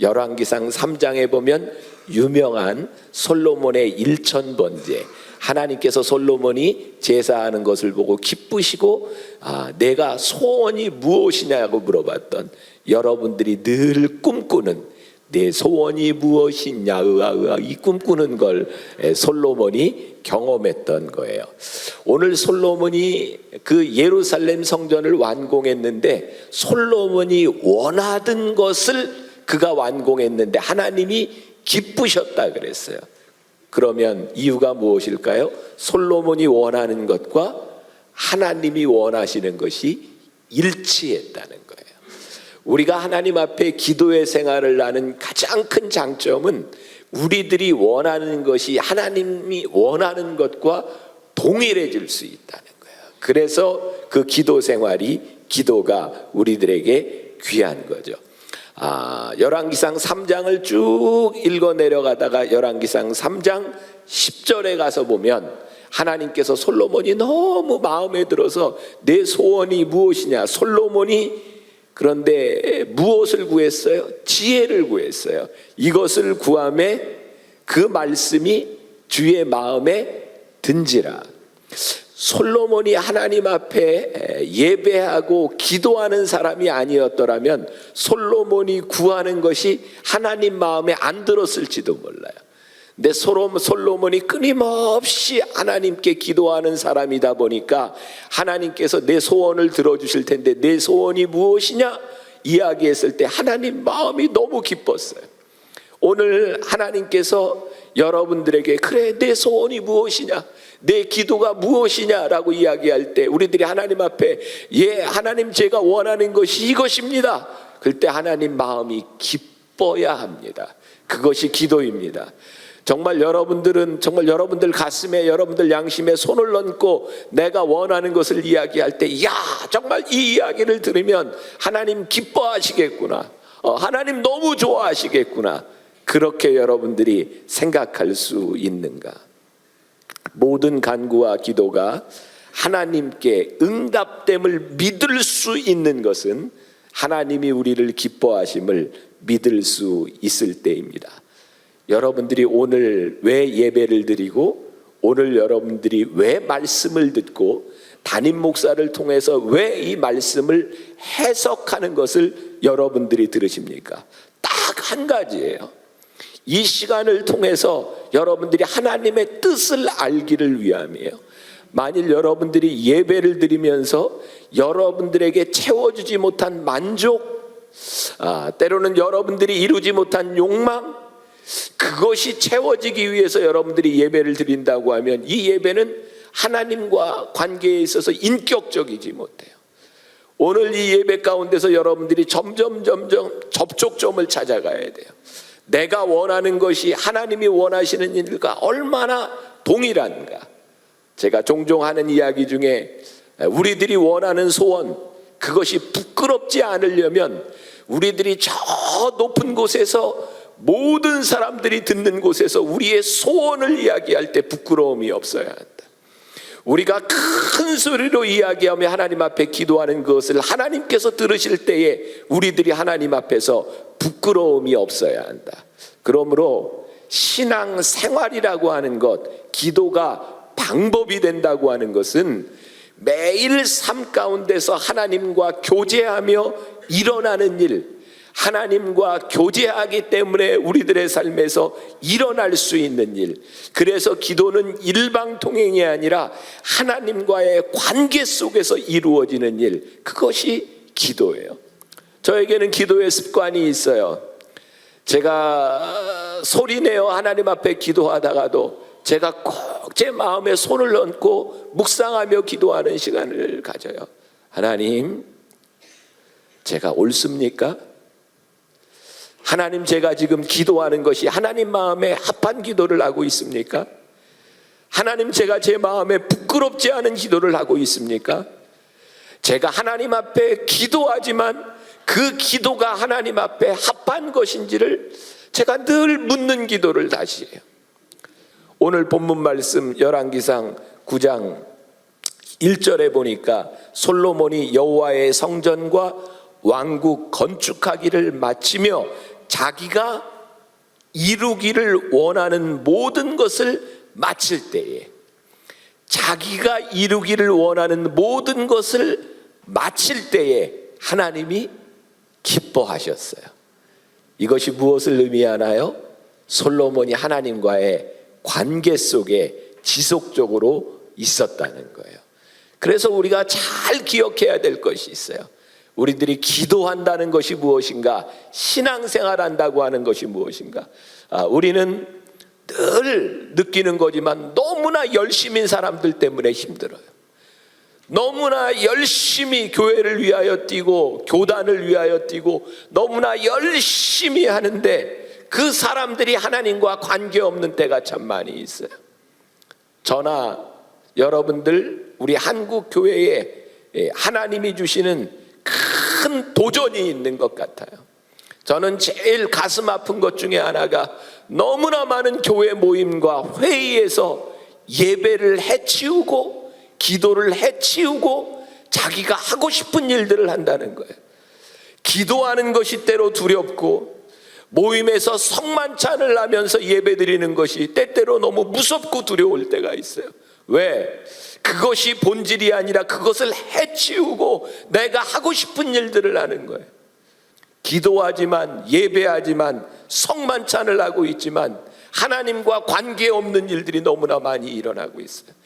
열왕기상 3장에 보면 유명한 솔로몬의 일천번제, 하나님께서 솔로몬이 제사하는 것을 보고 기쁘시고 내가 소원이 무엇이냐고 물어봤던, 여러분들이 늘 꿈꾸는 내 소원이 무엇이냐, 이 꿈꾸는 걸 솔로몬이 경험했던 거예요. 오늘 솔로몬이 그 예루살렘 성전을 완공했는데 솔로몬이 원하던 것을 그가 완공했는데 하나님이 기쁘셨다 그랬어요. 그러면 이유가 무엇일까요? 솔로몬이 원하는 것과 하나님이 원하시는 것이 일치했다는 거예요. 우리가 하나님 앞에 기도의 생활을 하는 가장 큰 장점은 우리들이 원하는 것이 하나님이 원하는 것과 동일해질 수 있다는 거예요. 그래서 그 기도 생활이, 기도가 우리들에게 귀한 거죠. 열왕기상 3장을 쭉 읽어 내려가다가 열왕기상 3장 10절에 가서 보면 하나님께서 솔로몬이 너무 마음에 들어서 내 소원이 무엇이냐, 솔로몬이 그런데 무엇을 구했어요? 지혜를 구했어요. 이것을 구하매 그 말씀이 주의 마음에 든지라. 솔로몬이 하나님 앞에 예배하고 기도하는 사람이 아니었더라면 솔로몬이 구하는 것이 하나님 마음에 안 들었을지도 몰라요. 근데 솔로몬이 끊임없이 하나님께 기도하는 사람이다 보니까 하나님께서 내 소원을 들어주실 텐데 내 소원이 무엇이냐 이야기했을 때 하나님 마음이 너무 기뻤어요. 오늘 하나님께서 여러분들에게 그래 내 소원이 무엇이냐, 내 기도가 무엇이냐라고 이야기할 때 우리들이 하나님 앞에 하나님 제가 원하는 것이 이것입니다. 그럴 때 하나님 마음이 기뻐야 합니다. 그것이 기도입니다. 정말 여러분들 가슴에, 여러분들 양심에 손을 얹고 내가 원하는 것을 이야기할 때 정말 이 이야기를 들으면 하나님 기뻐하시겠구나, 하나님 너무 좋아하시겠구나, 그렇게 여러분들이 생각할 수 있는가? 모든 간구와 기도가 하나님께 응답됨을 믿을 수 있는 것은 하나님이 우리를 기뻐하심을 믿을 수 있을 때입니다. 여러분들이 오늘 왜 예배를 드리고, 오늘 여러분들이 왜 말씀을 듣고, 담임 목사를 통해서 왜 이 말씀을 해석하는 것을 여러분들이 들으십니까? 딱 한 가지예요. 이 시간을 통해서 여러분들이 하나님의 뜻을 알기를 위함이에요. 만일 여러분들이 예배를 드리면서 여러분들에게 채워주지 못한 만족, 때로는 여러분들이 이루지 못한 욕망, 그것이 채워지기 위해서 여러분들이 예배를 드린다고 하면 이 예배는 하나님과 관계에 있어서 인격적이지 못해요. 오늘 이 예배 가운데서 여러분들이 점점 접촉점을 찾아가야 돼요. 내가 원하는 것이 하나님이 원하시는 일과 얼마나 동일한가. 제가 종종 하는 이야기 중에 우리들이 원하는 소원, 그것이 부끄럽지 않으려면 우리들이 저 높은 곳에서, 모든 사람들이 듣는 곳에서 우리의 소원을 이야기할 때 부끄러움이 없어야 한다. 우리가 큰 소리로 이야기하며 하나님 앞에 기도하는 것을 하나님께서 들으실 때에 우리들이 하나님 앞에서 부끄러움이 없어야 한다. 그러므로 신앙 생활이라고 하는 것, 기도가 방법이 된다고 하는 것은 매일 삶 가운데서 하나님과 교제하며 일어나는 일, 하나님과 교제하기 때문에 우리들의 삶에서 일어날 수 있는 일, 그래서 기도는 일방통행이 아니라 하나님과의 관계 속에서 이루어지는 일, 그것이 기도예요. 저에게는 기도의 습관이 있어요. 제가 소리내어 하나님 앞에 기도하다가도 제가 꼭 제 마음에 손을 얹고 묵상하며 기도하는 시간을 가져요. 하나님, 제가 옳습니까? 하나님, 제가 지금 기도하는 것이 하나님 마음에 합한 기도를 하고 있습니까? 하나님, 제가 제 마음에 부끄럽지 않은 기도를 하고 있습니까? 제가 하나님 앞에 기도하지만 그 기도가 하나님 앞에 합한 것인지를 제가 늘 묻는 기도를 다시 해요. 오늘 본문 말씀 열왕기상 9장 1절에 보니까 솔로몬이 여호와의 성전과 왕국 건축하기를 마치며 자기가 이루기를 원하는 모든 것을 마칠 때에, 자기가 이루기를 원하는 모든 것을 마칠 때에 하나님이 기뻐하셨어요. 이것이 무엇을 의미하나요? 솔로몬이 하나님과의 관계 속에 지속적으로 있었다는 거예요. 그래서 우리가 잘 기억해야 될 것이 있어요. 우리들이 기도한다는 것이 무엇인가? 신앙생활 한다고 하는 것이 무엇인가? 우리는 늘 느끼는 거지만 너무나 열심인 사람들 때문에 힘들어요. 너무나 열심히 교회를 위하여 뛰고 교단을 위하여 뛰고 너무나 열심히 하는데 그 사람들이 하나님과 관계없는 때가 참 많이 있어요. 저나 여러분들 우리 한국 교회에 하나님이 주시는 큰 도전이 있는 것 같아요. 저는 제일 가슴 아픈 것 중에 하나가 너무나 많은 교회 모임과 회의에서 예배를 해치우고 기도를 해치우고 자기가 하고 싶은 일들을 한다는 거예요. 기도하는 것이 때로 두렵고 모임에서 성만찬을 하면서 예배드리는 것이 때때로 너무 무섭고 두려울 때가 있어요. 왜? 그것이 본질이 아니라 그것을 해치우고 내가 하고 싶은 일들을 하는 거예요. 기도하지만 예배하지만 성만찬을 하고 있지만 하나님과 관계없는 일들이 너무나 많이 일어나고 있어요.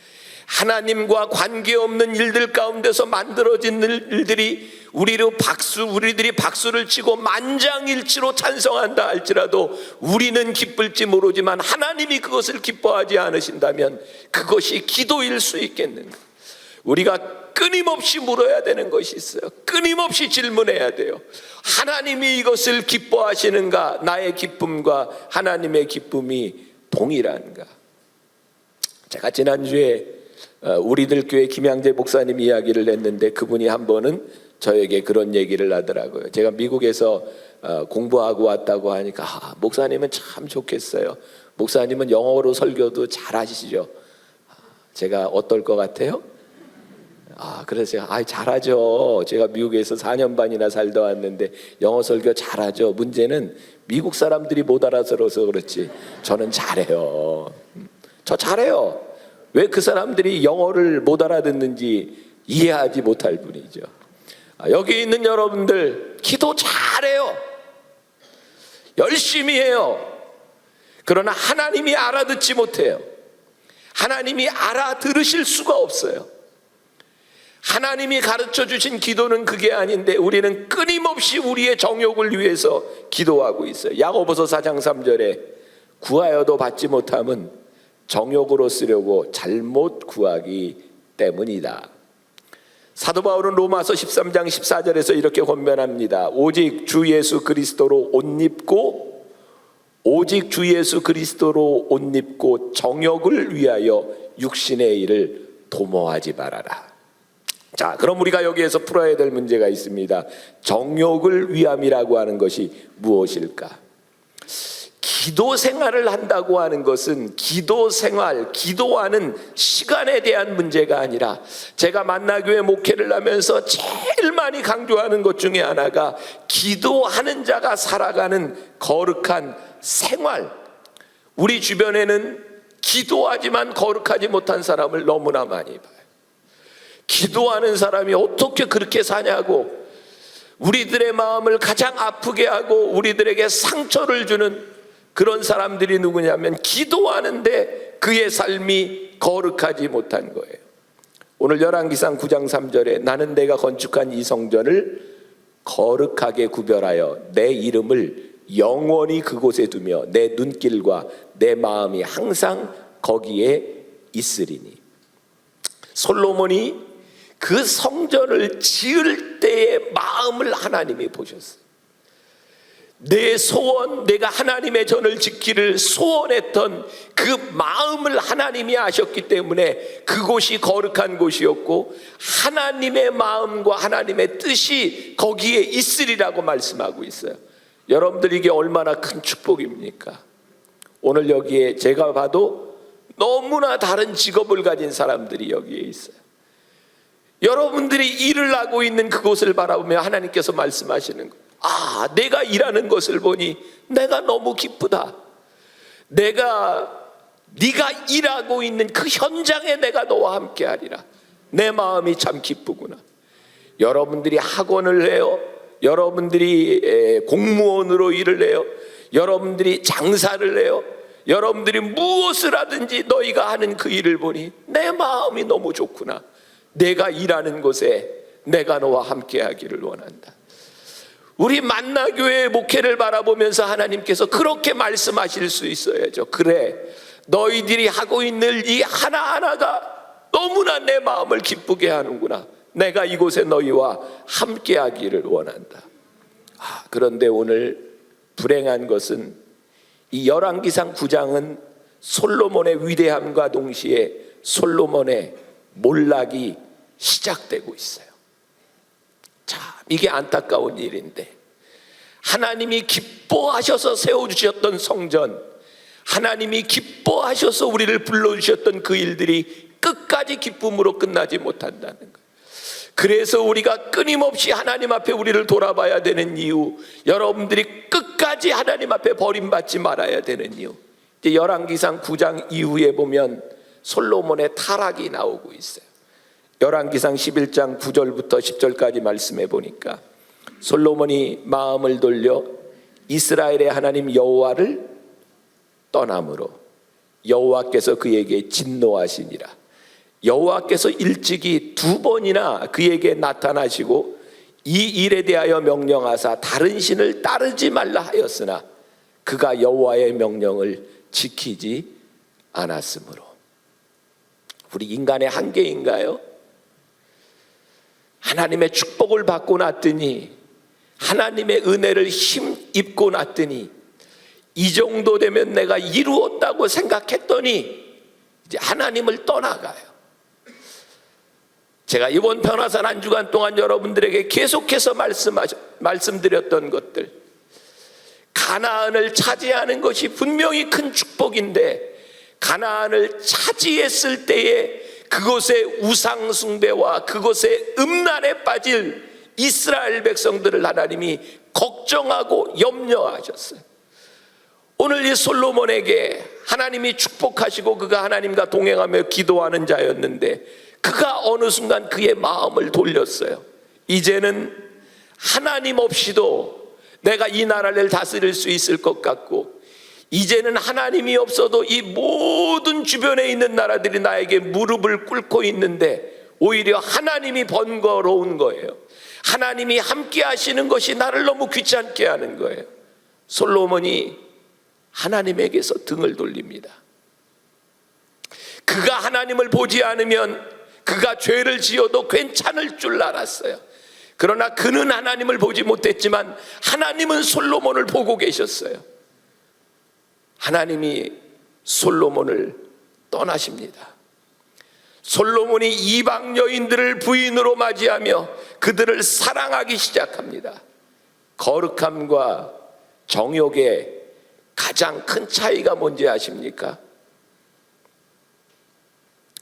하나님과 관계없는 일들 가운데서 만들어진 일들이 우리들이 박수를 치고 만장일치로 찬성한다 할지라도 우리는 기쁠지 모르지만 하나님이 그것을 기뻐하지 않으신다면 그것이 기도일 수 있겠는가? 우리가 끊임없이 물어야 되는 것이 있어요. 끊임없이 질문해야 돼요. 하나님이 이것을 기뻐하시는가? 나의 기쁨과 하나님의 기쁨이 동일한가? 제가 지난주에 우리들 교회 김양재 목사님 이야기를 했는데 그분이 한 번은 저에게 그런 얘기를 하더라고요. 제가 미국에서 공부하고 왔다고 하니까 목사님은 참 좋겠어요. 목사님은 영어로 설교도 잘 하시죠. 제가 어떨 것 같아요? 그래서 제가 잘하죠. 제가 미국에서 4년 반이나 살다 왔는데 영어 설교 잘하죠. 문제는 미국 사람들이 못 알아들어서 그렇지 저는 잘해요. 저 잘해요. 왜 그 사람들이 영어를 못 알아듣는지 이해하지 못할 뿐이죠. 여기 있는 여러분들 기도 잘해요. 열심히 해요. 그러나 하나님이 알아듣지 못해요. 하나님이 알아들으실 수가 없어요. 하나님이 가르쳐 주신 기도는 그게 아닌데 우리는 끊임없이 우리의 정욕을 위해서 기도하고 있어요. 야고보서 4장 3절에 구하여도 받지 못함은 정욕으로 쓰려고 잘못 구하기 때문이다. 사도 바울은 로마서 13장 14절에서 이렇게 권면합니다. 오직 주 예수 그리스도로 옷 입고 오직 주 예수 그리스도로 옷 입고 정욕을 위하여 육신의 일을 도모하지 말아라. 자, 그럼 우리가 여기에서 풀어야 될 문제가 있습니다. 정욕을 위함이라고 하는 것이 무엇일까? 기도 생활을 한다고 하는 것은 기도 생활, 기도하는 시간에 대한 문제가 아니라 제가 만나교회 목회를 하면서 제일 많이 강조하는 것 중에 하나가 기도하는 자가 살아가는 거룩한 생활. 우리 주변에는 기도하지만 거룩하지 못한 사람을 너무나 많이 봐요. 기도하는 사람이 어떻게 그렇게 사냐고 우리들의 마음을 가장 아프게 하고 우리들에게 상처를 주는 그런 사람들이 누구냐면 기도하는데 그의 삶이 거룩하지 못한 거예요. 오늘 열왕기상 9장 3절에 나는 내가 건축한 이 성전을 거룩하게 구별하여 내 이름을 영원히 그곳에 두며 내 눈길과 내 마음이 항상 거기에 있으리니. 솔로몬이 그 성전을 지을 때의 마음을 하나님이 보셨어요. 내 소원, 내가 하나님의 전을 지키를 소원했던 그 마음을 하나님이 아셨기 때문에 그곳이 거룩한 곳이었고 하나님의 마음과 하나님의 뜻이 거기에 있으리라고 말씀하고 있어요. 여러분들 이게 얼마나 큰 축복입니까? 오늘 여기에 제가 봐도 너무나 다른 직업을 가진 사람들이 여기에 있어요. 여러분들이 일을 하고 있는 그곳을 바라보며 하나님께서 말씀하시는 거예요. 아, 내가 일하는 것을 보니 내가 너무 기쁘다. 네가 일하고 있는 그 현장에 내가 너와 함께 하리라. 내 마음이 참 기쁘구나. 여러분들이 학원을 해요. 여러분들이 공무원으로 일을 해요. 여러분들이 장사를 해요. 여러분들이 무엇을 하든지 너희가 하는 그 일을 보니 내 마음이 너무 좋구나. 내가 일하는 곳에 내가 너와 함께 하기를 원한다. 우리 만나교회 목회를 바라보면서 하나님께서 그렇게 말씀하실 수 있어야죠. 그래, 너희들이 하고 있는 이 하나하나가 너무나 내 마음을 기쁘게 하는구나. 내가 이곳에 너희와 함께 하기를 원한다. 그런데 오늘 불행한 것은 이 열왕기상 9장은 솔로몬의 위대함과 동시에 솔로몬의 몰락이 시작되고 있어요. 참, 이게 안타까운 일인데, 하나님이 기뻐하셔서 세워주셨던 성전, 하나님이 기뻐하셔서 우리를 불러주셨던 그 일들이 끝까지 기쁨으로 끝나지 못한다는 거예요. 그래서 우리가 끊임없이 하나님 앞에 우리를 돌아봐야 되는 이유, 여러분들이 끝까지 하나님 앞에 버림받지 말아야 되는 이유, 이제 열왕기상 9장 이후에 보면 솔로몬의 타락이 나오고 있어요. 열왕기상 11장 9절부터 10절까지 말씀해 보니까 솔로몬이 마음을 돌려 이스라엘의 하나님 여호와를 떠남으로 여호와께서 그에게 진노하시니라. 여호와께서 일찍이 2번이나 그에게 나타나시고 이 일에 대하여 명령하사 다른 신을 따르지 말라 하였으나 그가 여호와의 명령을 지키지 않았으므로. 우리 인간의 한계인가요? 하나님의 축복을 받고 났더니, 하나님의 은혜를 힘입고 났더니, 이 정도 되면 내가 이루었다고 생각했더니 이제 하나님을 떠나가요. 제가 이번 변화산 한 주간 동안 여러분들에게 계속해서 말씀드렸던 것들, 가나안을 차지하는 것이 분명히 큰 축복인데, 가나안을 차지했을 때에 그곳의 우상 숭배와 그곳의 음란에 빠질 이스라엘 백성들을 하나님이 걱정하고 염려하셨어요. 오늘 이 솔로몬에게 하나님이 축복하시고 그가 하나님과 동행하며 기도하는 자였는데, 그가 어느 순간 그의 마음을 돌렸어요. 이제는 하나님 없이도 내가 이 나라를 다스릴 수 있을 것 같고, 이제는 하나님이 없어도 이 모든 주변에 있는 나라들이 나에게 무릎을 꿇고 있는데 오히려 하나님이 번거로운 거예요. 하나님이 함께 하시는 것이 나를 너무 귀찮게 하는 거예요. 솔로몬이 하나님에게서 등을 돌립니다. 그가 하나님을 보지 않으면 그가 죄를 지어도 괜찮을 줄 알았어요. 그러나 그는 하나님을 보지 못했지만 하나님은 솔로몬을 보고 계셨어요. 하나님이 솔로몬을 떠나십니다. 솔로몬이 이방 여인들을 부인으로 맞이하며 그들을 사랑하기 시작합니다. 거룩함과 정욕의 가장 큰 차이가 뭔지 아십니까?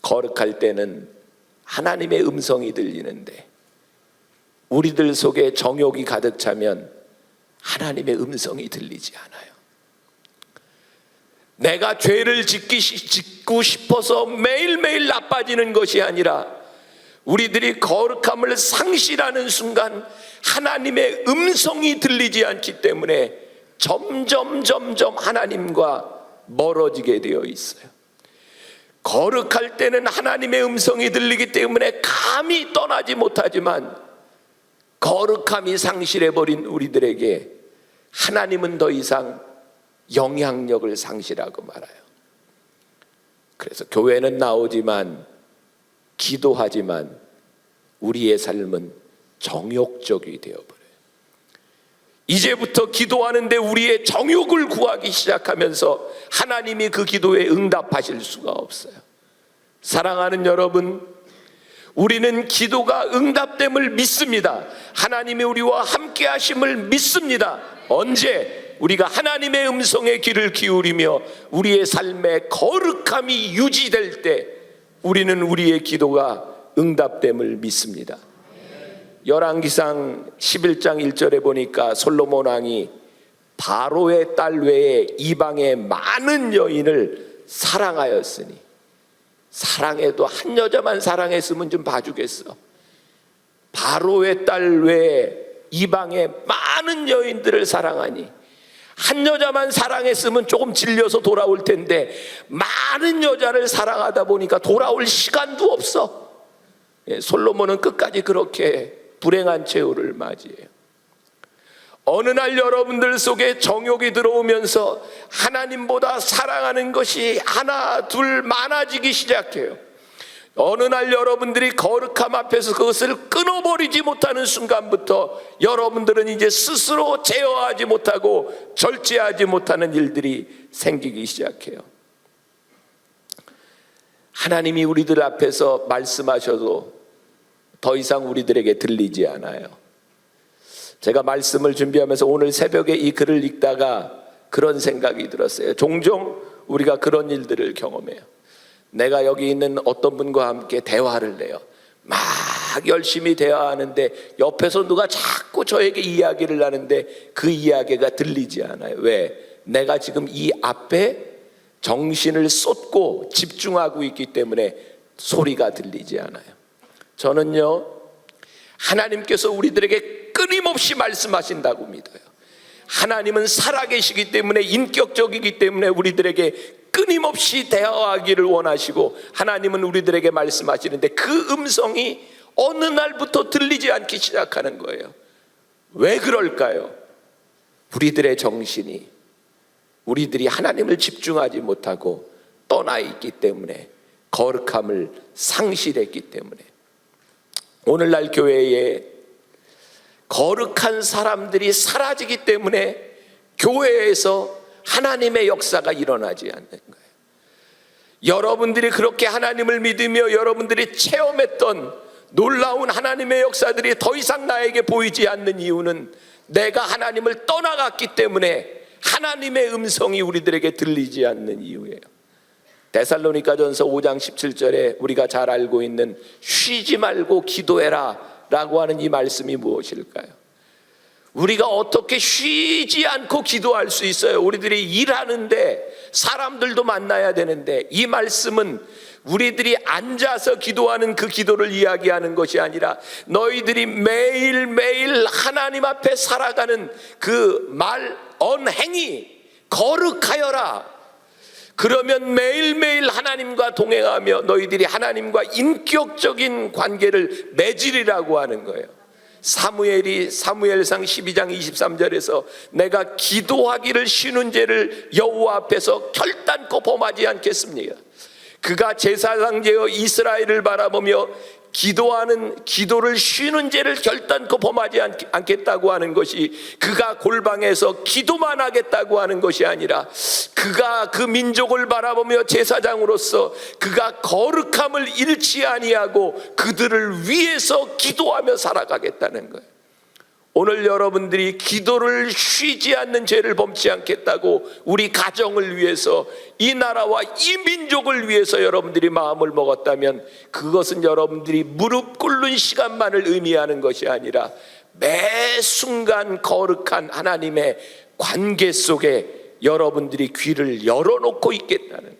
거룩할 때는 하나님의 음성이 들리는데, 우리들 속에 정욕이 가득 차면 하나님의 음성이 들리지 않아요. 내가 죄를 짓고 싶어서 매일매일 나빠지는 것이 아니라, 우리들이 거룩함을 상실하는 순간 하나님의 음성이 들리지 않기 때문에 점점 하나님과 멀어지게 되어 있어요. 거룩할 때는 하나님의 음성이 들리기 때문에 감히 떠나지 못하지만, 거룩함이 상실해버린 우리들에게 하나님은 더 이상 영향력을 상실하고 말아요. 그래서 교회는 나오지만, 기도하지만 우리의 삶은 정욕적이 되어버려요. 이제부터 기도하는데 우리의 정욕을 구하기 시작하면서 하나님이 그 기도에 응답하실 수가 없어요. 사랑하는 여러분, 우리는 기도가 응답됨을 믿습니다. 하나님이 우리와 함께 하심을 믿습니다. 언제? 우리가 하나님의 음성에 귀를 기울이며 우리의 삶의 거룩함이 유지될 때 우리는 우리의 기도가 응답됨을 믿습니다. 열왕기상 11장 1절에 보니까 솔로몬 왕이 바로의 딸 외에 이방의 많은 여인을 사랑하였으니, 사랑해도 한 여자만 사랑했으면 좀 봐주겠어. 바로의 딸 외에 이방의 많은 여인들을 사랑하니, 한 여자만 사랑했으면 조금 질려서 돌아올 텐데 많은 여자를 사랑하다 보니까 돌아올 시간도 없어. 솔로몬은 끝까지 그렇게 불행한 최후를 맞이해요. 어느 날 여러분들 속에 정욕이 들어오면서 하나님보다 사랑하는 것이 하나 둘 많아지기 시작해요. 어느 날 여러분들이 거룩함 앞에서 그것을 끊어버리지 못하는 순간부터 여러분들은 이제 스스로 제어하지 못하고 절제하지 못하는 일들이 생기기 시작해요. 하나님이 우리들 앞에서 말씀하셔도 더 이상 우리들에게 들리지 않아요. 제가 말씀을 준비하면서 오늘 새벽에 이 글을 읽다가 그런 생각이 들었어요. 종종 우리가 그런 일들을 경험해요. 내가 여기 있는 어떤 분과 함께 대화를 해요. 막 열심히 대화하는데 옆에서 누가 자꾸 저에게 이야기를 하는데 그 이야기가 들리지 않아요. 왜? 내가 지금 이 앞에 정신을 쏟고 집중하고 있기 때문에 소리가 들리지 않아요. 저는요, 하나님께서 우리들에게 끊임없이 말씀하신다고 믿어요. 하나님은 살아계시기 때문에, 인격적이기 때문에 우리들에게 끊임없이 대화하기를 원하시고, 하나님은 우리들에게 말씀하시는데 그 음성이 어느 날부터 들리지 않기 시작하는 거예요. 왜 그럴까요? 우리들의 정신이, 우리들이 하나님을 집중하지 못하고 떠나 있기 때문에, 거룩함을 상실했기 때문에. 오늘날 교회에 거룩한 사람들이 사라지기 때문에 교회에서 하나님의 역사가 일어나지 않는 거예요. 여러분들이 그렇게 하나님을 믿으며 여러분들이 체험했던 놀라운 하나님의 역사들이 더 이상 나에게 보이지 않는 이유는 내가 하나님을 떠나갔기 때문에 하나님의 음성이 우리들에게 들리지 않는 이유예요. 데살로니가전서 5장 17절에 우리가 잘 알고 있는 쉬지 말고 기도해라 라고 하는 이 말씀이 무엇일까요? 우리가 어떻게 쉬지 않고 기도할 수 있어요? 우리들이 일하는데 사람들도 만나야 되는데, 이 말씀은 우리들이 앉아서 기도하는 그 기도를 이야기하는 것이 아니라 너희들이 매일매일 하나님 앞에 살아가는 그 말, 언행이 거룩하여라. 그러면 매일매일 하나님과 동행하며 너희들이 하나님과 인격적인 관계를 맺으리라고 하는 거예요. 사무엘이 사무엘상 12장 23절에서 내가 기도하기를 쉬는 죄를 여호와 앞에서 결단코 범하지 않겠습니다. 그가 제사장 되어 이스라엘을 바라보며 기도하는, 기도를 쉬는 죄를 결단코 범하지 않겠다고 하는 것이 그가 골방에서 기도만 하겠다고 하는 것이 아니라, 그가 그 민족을 바라보며 제사장으로서 그가 거룩함을 잃지 아니하고 그들을 위해서 기도하며 살아가겠다는 거예요. 오늘 여러분들이 기도를 쉬지 않는 죄를 범치 않겠다고 우리 가정을 위해서, 이 나라와 이 민족을 위해서 여러분들이 마음을 먹었다면, 그것은 여러분들이 무릎 꿇는 시간만을 의미하는 것이 아니라 매 순간 거룩한 하나님의 관계 속에 여러분들이 귀를 열어놓고 있겠다는 거예요.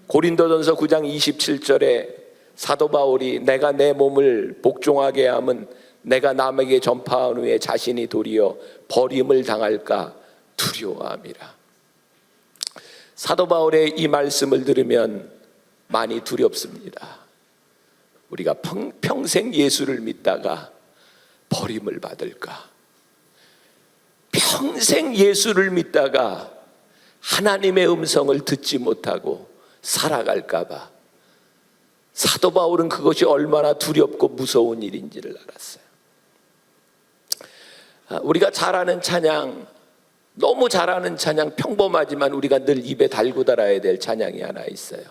고린도전서 9장 27절에 사도 바울이 내가 내 몸을 복종하게 함은 내가 남에게 전파한 후에 자신이 도리어 버림을 당할까 두려워함이라. 사도 바울의 이 말씀을 들으면 많이 두렵습니다. 우리가 평생 예수를 믿다가 버림을 받을까? 평생 예수를 믿다가 하나님의 음성을 듣지 못하고 살아갈까 봐. 사도 바울은 그것이 얼마나 두렵고 무서운 일인지를 알았어요. 우리가 잘 아는 찬양, 너무 잘 아는 찬양, 평범하지만 우리가 늘 입에 달고 달아야 될 찬양이 하나 있어요.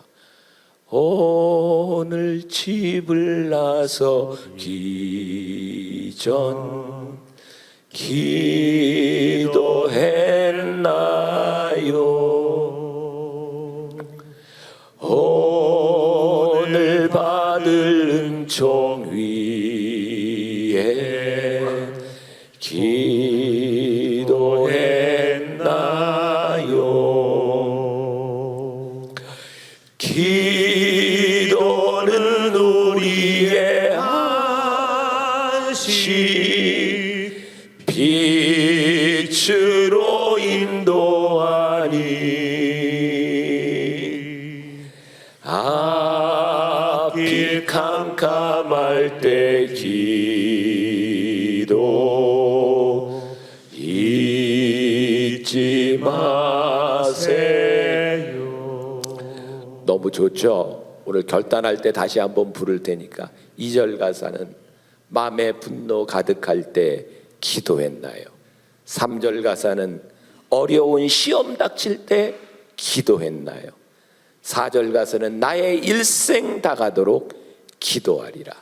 오늘 집을 나서기 전 기도했나요? 오늘 받을 은총 위에 기도는 우리의 안식, 빛으로 인도하니 앞이 캄캄할 때 기도 잊지 마세요. 너무 좋죠? 오늘 결단할 때 다시 한번 부를 테니까 2절 가사는 마음에 분노 가득할 때 기도했나요? 3절 가사는 어려운 시험 닥칠 때 기도했나요? 4절 가사는 나의 일생 다가도록 기도하리라.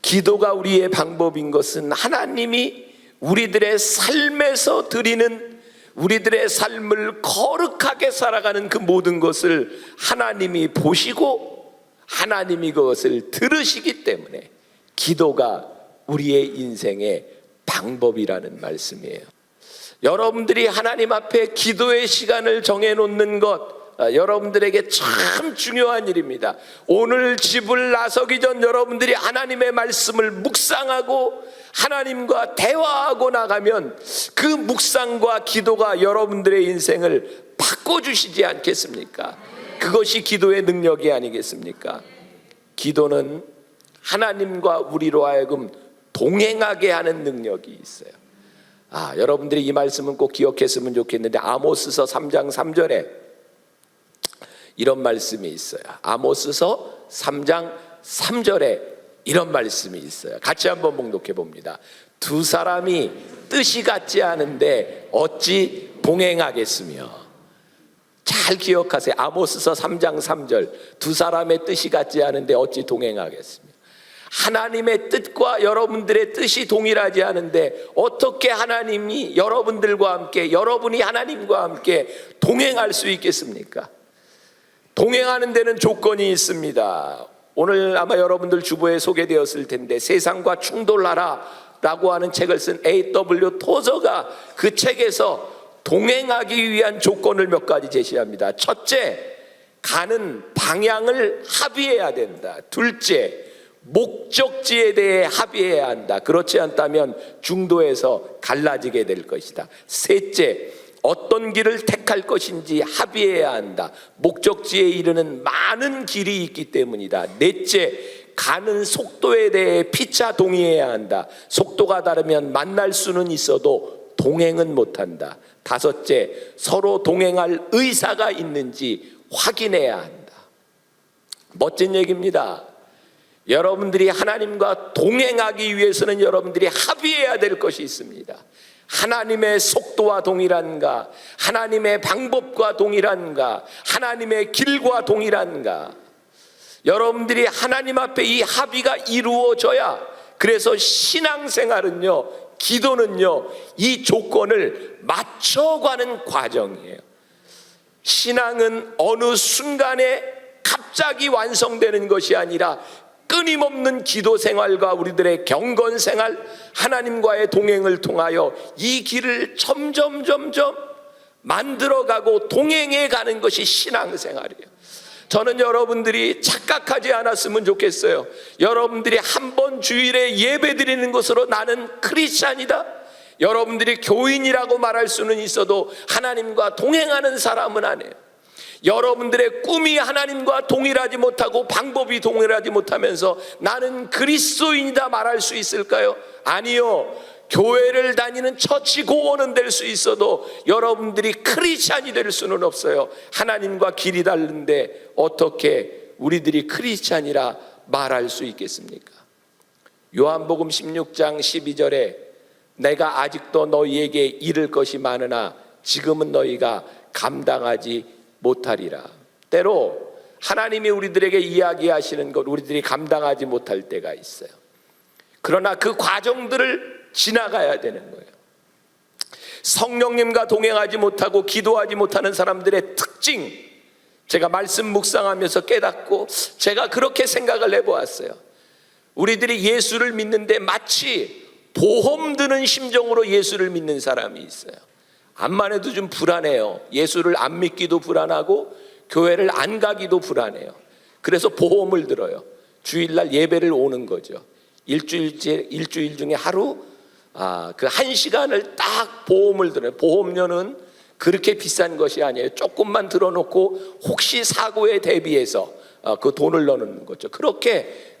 기도가 우리의 방법인 것은 하나님이 우리들의 삶에서 드리는, 우리들의 삶을 거룩하게 살아가는 그 모든 것을 하나님이 보시고 하나님이 그것을 들으시기 때문에 기도가 우리의 인생의 방법이라는 말씀이에요. 여러분들이 하나님 앞에 기도의 시간을 정해놓는 것, 여러분들에게 참 중요한 일입니다. 오늘 집을 나서기 전 여러분들이 하나님의 말씀을 묵상하고 하나님과 대화하고 나가면 그 묵상과 기도가 여러분들의 인생을 바꿔주시지 않겠습니까? 그것이 기도의 능력이 아니겠습니까? 기도는 하나님과 우리로 하여금 동행하게 하는 능력이 있어요. 여러분들이 이 말씀은 꼭 기억했으면 좋겠는데 아모스서 3장 3절에 이런 말씀이 있어요. 아모스서 3장 3절에 이런 말씀이 있어요. 같이 한번 봉독해 봅니다. 두 사람이 뜻이 같지 않은데 어찌 동행하겠으며. 잘 기억하세요. 아모스서 3장 3절. 두 사람의 뜻이 같지 않은데 어찌 동행하겠으며. 하나님의 뜻과 여러분들의 뜻이 동일하지 않은데 어떻게 하나님이 여러분들과 함께, 여러분이 하나님과 함께 동행할 수 있겠습니까? 동행하는 데는 조건이 있습니다. 오늘 아마 여러분들 주보에 소개되었을 텐데 세상과 충돌하라 라고 하는 책을 쓴 A.W. 토저가 그 책에서 동행하기 위한 조건을 몇 가지 제시합니다. 첫째, 가는 방향을 합의해야 된다. 둘째, 목적지에 대해 합의해야 한다. 그렇지 않다면 중도에서 갈라지게 될 것이다. 셋째, 어떤 길을 택할 것인지 합의해야 한다. 목적지에 이르는 많은 길이 있기 때문이다. 넷째, 가는 속도에 대해 피차 동의해야 한다. 속도가 다르면 만날 수는 있어도 동행은 못한다. 다섯째, 서로 동행할 의사가 있는지 확인해야 한다. 멋진 얘기입니다. 여러분들이 하나님과 동행하기 위해서는 여러분들이 합의해야 될 것이 있습니다. 하나님의 속도와 동일한가? 하나님의 방법과 동일한가? 하나님의 길과 동일한가? 여러분들이 하나님 앞에 이 합의가 이루어져야, 그래서 신앙생활은요, 기도는요, 이 조건을 맞춰가는 과정이에요. 신앙은 어느 순간에 갑자기 완성되는 것이 아니라 끊임없는 기도 생활과 우리들의 경건 생활, 하나님과의 동행을 통하여 이 길을 점점 만들어가고 동행해 가는 것이 신앙생활이에요. 저는 여러분들이 착각하지 않았으면 좋겠어요. 여러분들이 한 번 주일에 예배 드리는 것으로 나는 크리스찬이다, 여러분들이 교인이라고 말할 수는 있어도 하나님과 동행하는 사람은 아니에요. 여러분들의 꿈이 하나님과 동일하지 못하고 방법이 동일하지 못하면서 나는 그리스도인이다 말할 수 있을까요? 아니요. 교회를 다니는 처치 고원은 될 수 있어도 여러분들이 크리스찬이 될 수는 없어요. 하나님과 길이 다른데 어떻게 우리들이 크리스찬이라 말할 수 있겠습니까? 요한복음 16장 12절에 내가 아직도 너희에게 이를 것이 많으나 지금은 너희가 감당하지 못하리라. 때로 하나님이 우리들에게 이야기하시는 것 우리들이 감당하지 못할 때가 있어요. 그러나 그 과정들을 지나가야 되는 거예요. 성령님과 동행하지 못하고 기도하지 못하는 사람들의 특징, 제가 말씀 묵상하면서 깨닫고 제가 그렇게 생각을 해보았어요. 우리들이 예수를 믿는데 마치 보험 드는 심정으로 예수를 믿는 사람이 있어요. 암만 해도 좀 불안해요. 예수를 안 믿기도 불안하고 교회를 안 가기도 불안해요. 그래서 보험을 들어요. 주일날 예배를 오는 거죠. 일주일 중에 하루 그 1시간을 딱 보험을 들어요. 보험료는 그렇게 비싼 것이 아니에요. 조금만 들어놓고 혹시 사고에 대비해서 그 돈을 넣는 거죠.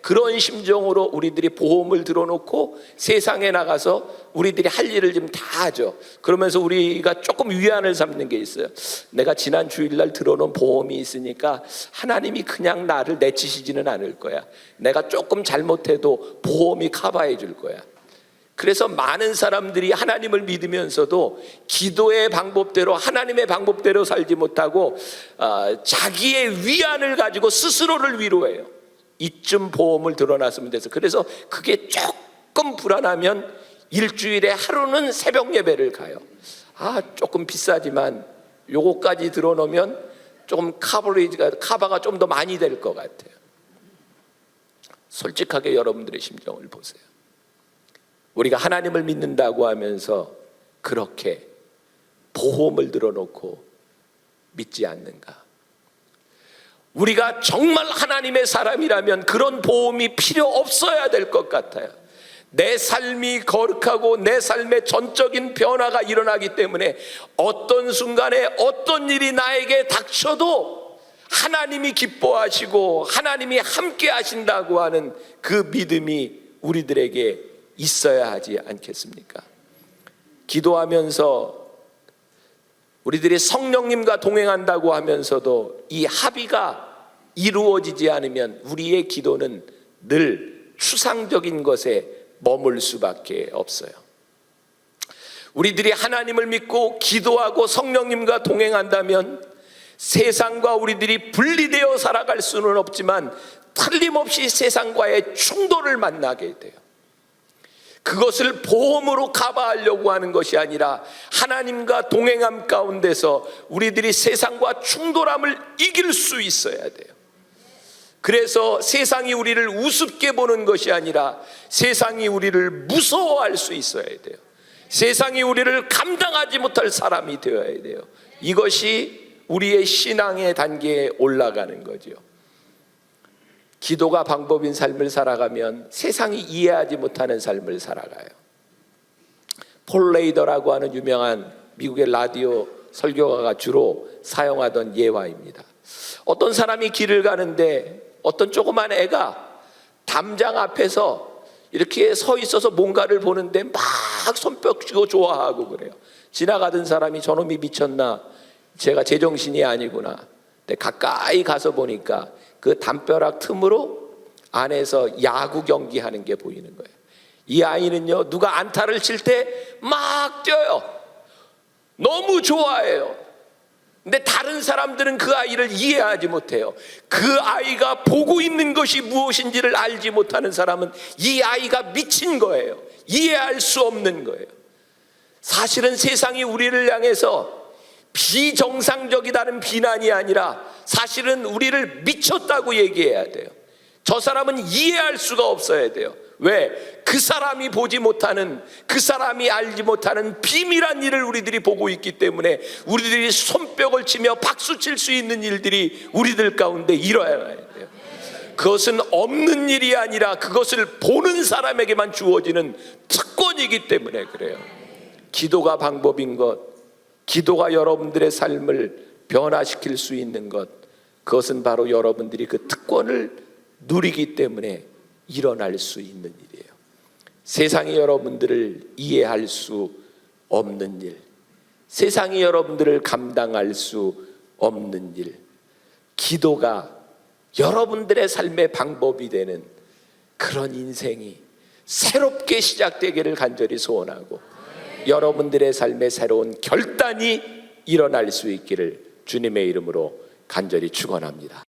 그런 심정으로 우리들이 보험을 들어놓고 세상에 나가서 우리들이 할 일을 좀 다 하죠. 그러면서 우리가 조금 위안을 삼는 게 있어요. 내가 지난 주일날 들어놓은 보험이 있으니까 하나님이 그냥 나를 내치시지는 않을 거야. 내가 조금 잘못해도 보험이 커버해 줄 거야. 그래서 많은 사람들이 하나님을 믿으면서도 기도의 방법대로, 하나님의 방법대로 살지 못하고 자기의 위안을 가지고 스스로를 위로해요. 이쯤 보험을 들어놨으면 돼서. 그래서 그게 조금 불안하면 일주일에 하루는 새벽 예배를 가요. 조금 비싸지만 요거까지 들어놓으면 조금 커버가 좀 더 많이 될 것 같아요. 솔직하게 여러분들의 심정을 보세요. 우리가 하나님을 믿는다고 하면서 그렇게 보험을 들어놓고 믿지 않는가? 우리가 정말 하나님의 사람이라면 그런 보험이 필요 없어야 될 것 같아요. 내 삶이 거룩하고 내 삶의 전적인 변화가 일어나기 때문에 어떤 순간에 어떤 일이 나에게 닥쳐도 하나님이 기뻐하시고 하나님이 함께 하신다고 하는 그 믿음이 우리들에게 있어야 하지 않겠습니까? 기도하면서 우리들이 성령님과 동행한다고 하면서도 이 합의가 이루어지지 않으면 우리의 기도는 늘 추상적인 것에 머물 수밖에 없어요. 우리들이 하나님을 믿고 기도하고 성령님과 동행한다면 세상과 우리들이 분리되어 살아갈 수는 없지만 틀림없이 세상과의 충돌을 만나게 돼요. 그것을 보험으로 커버하려고 하는 것이 아니라 하나님과 동행함 가운데서 우리들이 세상과 충돌함을 이길 수 있어야 돼요. 그래서 세상이 우리를 우습게 보는 것이 아니라 세상이 우리를 무서워할 수 있어야 돼요. 세상이 우리를 감당하지 못할 사람이 되어야 돼요. 이것이 우리의 신앙의 단계에 올라가는 거죠. 기도가 방법인 삶을 살아가면 세상이 이해하지 못하는 삶을 살아가요. 폴 레이더라고 하는 유명한 미국의 라디오 설교가가 주로 사용하던 예화입니다. 어떤 사람이 길을 가는데 어떤 조그만 애가 담장 앞에서 이렇게 서 있어서 뭔가를 보는데 막 손뼉치고 좋아하고 그래요. 지나가던 사람이 저놈이 미쳤나? 제가 제정신이 아니구나. 근데 가까이 가서 보니까 그 담벼락 틈으로 안에서 야구 경기하는 게 보이는 거예요. 이 아이는요, 누가 안타를 칠 때 막 뛰어요. 너무 좋아해요. 근데 다른 사람들은 그 아이를 이해하지 못해요. 그 아이가 보고 있는 것이 무엇인지를 알지 못하는 사람은 이 아이가 미친 거예요. 이해할 수 없는 거예요. 사실은 세상이 우리를 향해서 비정상적이다는 비난이 아니라 사실은 우리를 미쳤다고 얘기해야 돼요. 저 사람은 이해할 수가 없어야 돼요. 왜? 그 사람이 보지 못하는, 그 사람이 알지 못하는 비밀한 일을 우리들이 보고 있기 때문에 우리들이 손뼉을 치며 박수 칠 수 있는 일들이 우리들 가운데 일어나야 돼요. 그것은 없는 일이 아니라 그것을 보는 사람에게만 주어지는 특권이기 때문에 그래요. 기도가 방법인 것, 기도가 여러분들의 삶을 변화시킬 수 있는 것, 그것은 바로 여러분들이 그 특권을 누리기 때문에 일어날 수 있는 일이에요. 세상이 여러분들을 이해할 수 없는 일, 세상이 여러분들을 감당할 수 없는 일, 기도가 여러분들의 삶의 방법이 되는 그런 인생이 새롭게 시작되기를 간절히 소원하고 여러분들의 삶의 새로운 결단이 일어날 수 있기를 주님의 이름으로 간절히 축원합니다.